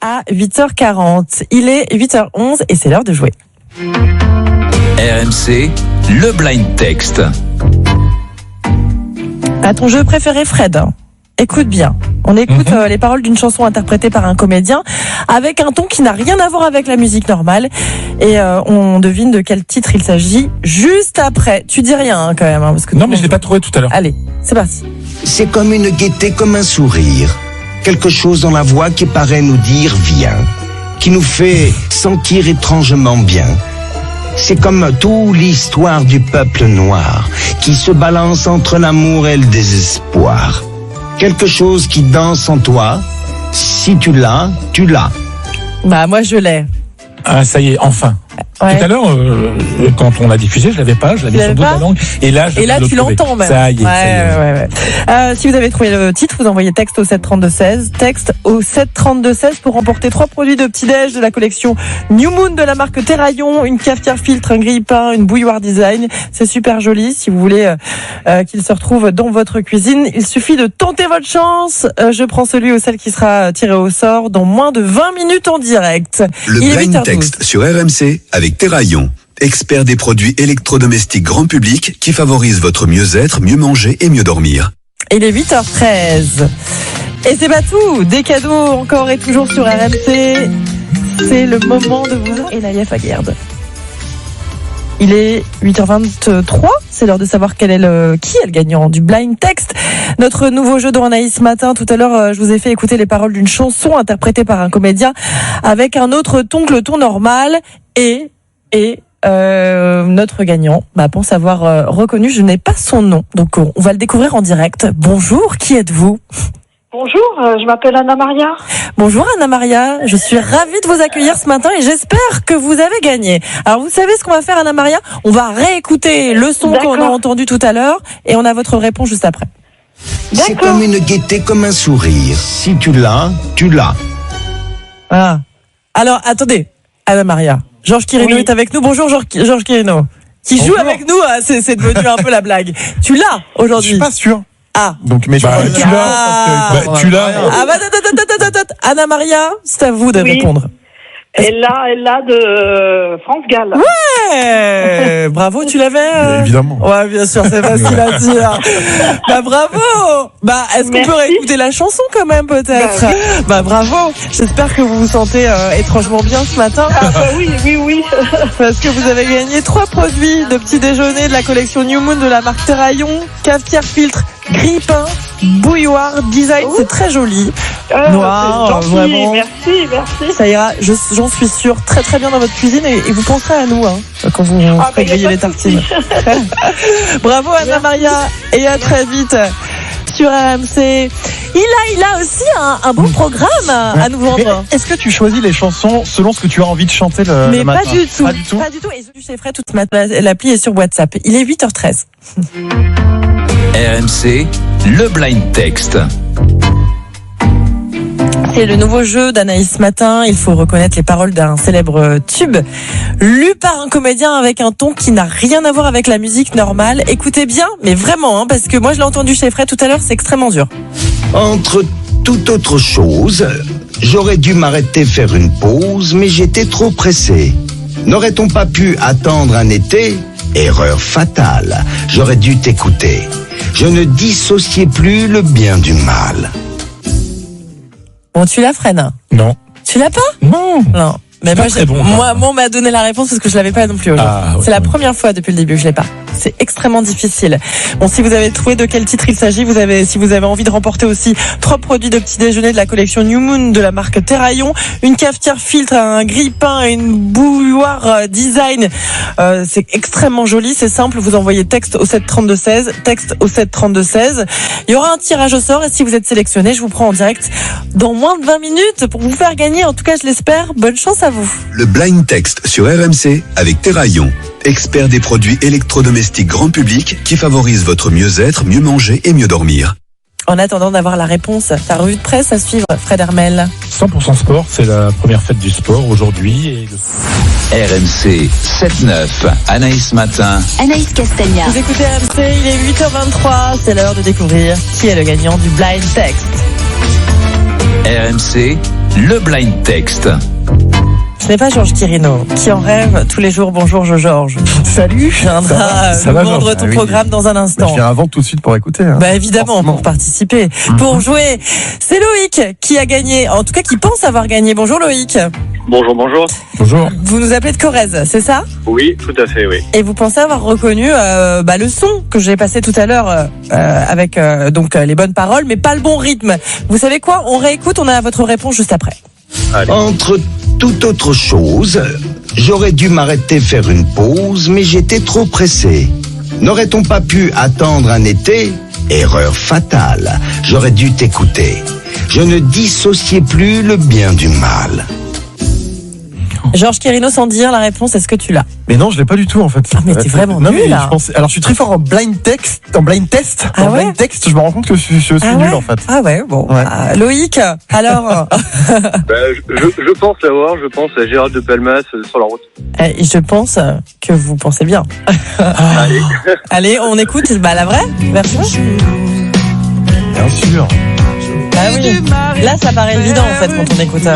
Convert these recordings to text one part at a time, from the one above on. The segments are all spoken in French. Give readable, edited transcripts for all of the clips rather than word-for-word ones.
À 8h40. Il est 8h11 et c'est l'heure de jouer. RMC, le blind text. À ton jeu préféré, Fred, écoute bien. On écoute les paroles d'une chanson interprétée par un comédien avec un ton qui n'a rien à voir avec la musique normale. Et on devine de quel titre il s'agit juste après. Tu dis rien quand même. Parce que non, mais je l'ai pas trouvé tout à l'heure. Allez, c'est parti. C'est comme une gaieté, comme un sourire. Quelque chose dans la voix qui paraît nous dire viens, qui nous fait sentir étrangement bien. C'est comme toute l'histoire du peuple noir qui se balance entre l'amour et le désespoir. Quelque chose qui danse en toi. Si tu l'as, tu l'as. Bah moi je l'ai. Ah, ça y est, enfin. Ouais. Tout à l'heure, quand on l'a diffusé, je l'avais pas, je l'avais sur le bout de la langue. Et là, tu l'entends même. Ça y est, ouais. Si vous avez trouvé le titre, vous envoyez texte au 732-16. Texte au 732-16 pour remporter 3 produits de petit-déj de la collection New Moon de la marque Terraillon, une cafetière filtre, un grille-pain, une bouilloire design. C'est super joli. Si vous voulez qu'il se retrouve dans votre cuisine, il suffit de tenter votre chance. Je prends celui ou celle qui sera tiré au sort dans moins de 20 minutes en direct. Le blind text sur RMC avec Terraillon, expert des produits électrodomestiques grand public qui favorisent votre mieux-être, mieux manger et mieux dormir. Il est 8h13. Et c'est pas tout. Des cadeaux encore et toujours sur RMC. C'est le moment de vous et Naïef Aguerd. Il est 8h23. C'est l'heure de savoir qui est le gagnant du blind text. Notre nouveau jeu dans Anaïs ce matin. Tout à l'heure, je vous ai fait écouter les paroles d'une chanson interprétée par un comédien avec un autre ton que le ton normal et notre gagnant pense avoir reconnu, je n'ai pas son nom, donc on va le découvrir en direct. Bonjour, qui êtes-vous ? Bonjour, je m'appelle Anna Maria. Bonjour Anna Maria, je suis ravie de vous accueillir ce matin et j'espère que vous avez gagné. Alors vous savez ce qu'on va faire Anna Maria ? On va réécouter le son qu'on a entendu tout à l'heure et on a votre réponse juste après. C'est comme une gaieté, comme un sourire. Si tu l'as, tu l'as. Ah. Alors attendez, Anna Maria. Georges Quirino est avec nous. Bonjour Georges Quirino. Qui joue avec nous, c'est devenu un peu la blague. Tu l'as aujourd'hui ? Je suis pas sûr. Ah. Donc, mais tu l'as. Tu l'as. Anna Maria, c'est à vous de répondre. Elle l'a de France Gall. Ouais. Bravo, tu l'avais Évidemment. Ouais, bien sûr, c'est facile à dire. Bravo. Est-ce qu'on peut réécouter la chanson quand même peut-être ? Bravo. J'espère que vous vous sentez étrangement bien ce matin. Oui. Parce que vous avez gagné 3 produits de petit déjeuner de la collection New Moon de la marque Terraillon, cafetière filtre, grille-pain, bouilloire design. C'est très joli. Noir, vraiment. Merci. Ça ira, j'en suis sûre, très très bien dans votre cuisine et vous penserez à nous quand vous ferez griller les tartines. Bravo Anna Maria et à très vite sur RMC. Il a aussi un beau programme à nous vendre. Est-ce que tu choisis les chansons selon ce que tu as envie de chanter le matin ? Pas du tout. Pas du tout. Et je ferai toute l'appli est sur WhatsApp. Il est 8h13. RMC, le blind text. C'est le nouveau jeu d'Anaïs ce matin. Il faut reconnaître les paroles d'un célèbre tube lu par un comédien avec un ton qui n'a rien à voir avec la musique normale. Écoutez bien, mais vraiment, parce que moi je l'ai entendu chez Fred tout à l'heure, c'est extrêmement dur. Entre toute autre chose, j'aurais dû m'arrêter faire une pause, mais j'étais trop pressé. N'aurait-on pas pu attendre un été ? Erreur fatale. J'aurais dû t'écouter. Je ne dissociais plus le bien du mal. Bon, tu l'as, Fred ? Non. Tu l'as pas ? Non. Mais moi, on m'a donné la réponse parce que je l'avais pas non plus aujourd'hui. C'est la première fois depuis le début que je l'ai pas. C'est extrêmement difficile. Bon, si vous avez trouvé de quel titre il s'agit, si vous avez envie de remporter aussi 3 produits de petit déjeuner de la collection New Moon de la marque Terraillon, une cafetière filtre, un grille-pain et une bouilloire design. C'est extrêmement joli, c'est simple. Vous envoyez texte au 732-16, texte au 732-16. Il y aura un tirage au sort et si vous êtes sélectionné, je vous prends en direct dans moins de 20 minutes pour vous faire gagner. En tout cas, je l'espère. Bonne chance à vous. Le blind text sur RMC avec Terraillon, expert des produits électrodomestiques grand public qui favorisent votre mieux-être, mieux manger et mieux dormir. En attendant d'avoir la réponse, ta revue de presse à suivre, Fred Hermel. 100% sport, c'est la première fête du sport aujourd'hui. RMC 7-9, Anaïs Matin. Anaïs Castagna. Vous écoutez RMC, il est 8h23, c'est l'heure de découvrir qui est le gagnant du blind text. RMC, le blind text. Ce n'est pas Georges Quirino qui en rêve tous les jours. Bonjour Georges. Salut. Viendra Ça va, nous vendre Georges. ton Ah oui. programme dans un Bah, instant. je viens avant tout de suite pour écouter. Hein. Bah évidemment, Forcément. pour participer, pour jouer. C'est Loïc qui a gagné, en tout cas qui pense avoir gagné. Bonjour Loïc. Bonjour, bonjour. Bonjour. Vous nous appelez de Corrèze, c'est ça? Oui, tout à fait, oui. Et vous pensez avoir reconnu le son que j'ai passé tout à l'heure avec les bonnes paroles, mais pas le bon rythme. Vous savez quoi? On réécoute, on a votre réponse juste après. Allez. Entre toute autre chose, j'aurais dû m'arrêter faire une pause, mais j'étais trop pressé. N'aurait-on pas pu attendre un été? Erreur fatale. J'aurais dû t'écouter. Je ne dissociais plus le bien du mal. Georges Quirino, sans dire la réponse, est-ce que tu l'as? Mais non, je l'ai pas du tout en fait. Ah, mais t'es vraiment non, nul, mais là. Alors je suis très fort en blind test. Ah ouais blind text, je me rends compte que je suis nul en fait. Ah ouais, bon. Ouais. Loïc, alors Je pense l'avoir, je pense à Gérald de Palmas sur la route. je pense que vous pensez bien. Allez. Allez, on écoute la vraie version. Bien sûr. Ah oui. Là, ça paraît évident en fait quand on écoute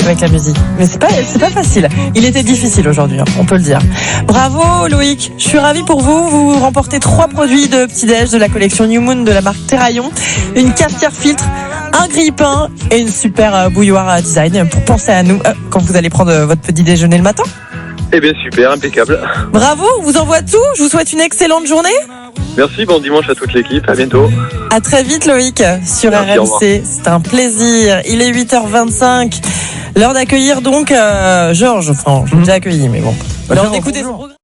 avec la musique. Mais c'est pas facile. Il était difficile aujourd'hui, hein, on peut le dire. Bravo Loïc. Je suis ravie pour vous. Vous remportez 3 produits de petit-déj de la collection New Moon de la marque Terraillon, une cafetière filtre, un grille-pain et une super bouilloire design pour penser à nous quand vous allez prendre votre petit déjeuner le matin. Eh bien, super, impeccable. Bravo, on vous envoie tout. Je vous souhaite une excellente journée. Merci, bon dimanche à toute l'équipe, à bientôt. À très vite Loïc sur Merci, au revoir. RMC. C'est un plaisir. Il est 8h25. L'heure d'accueillir donc Georges. Enfin, je l'ai déjà accueilli, mais bon. L'heure d'écouter son programme.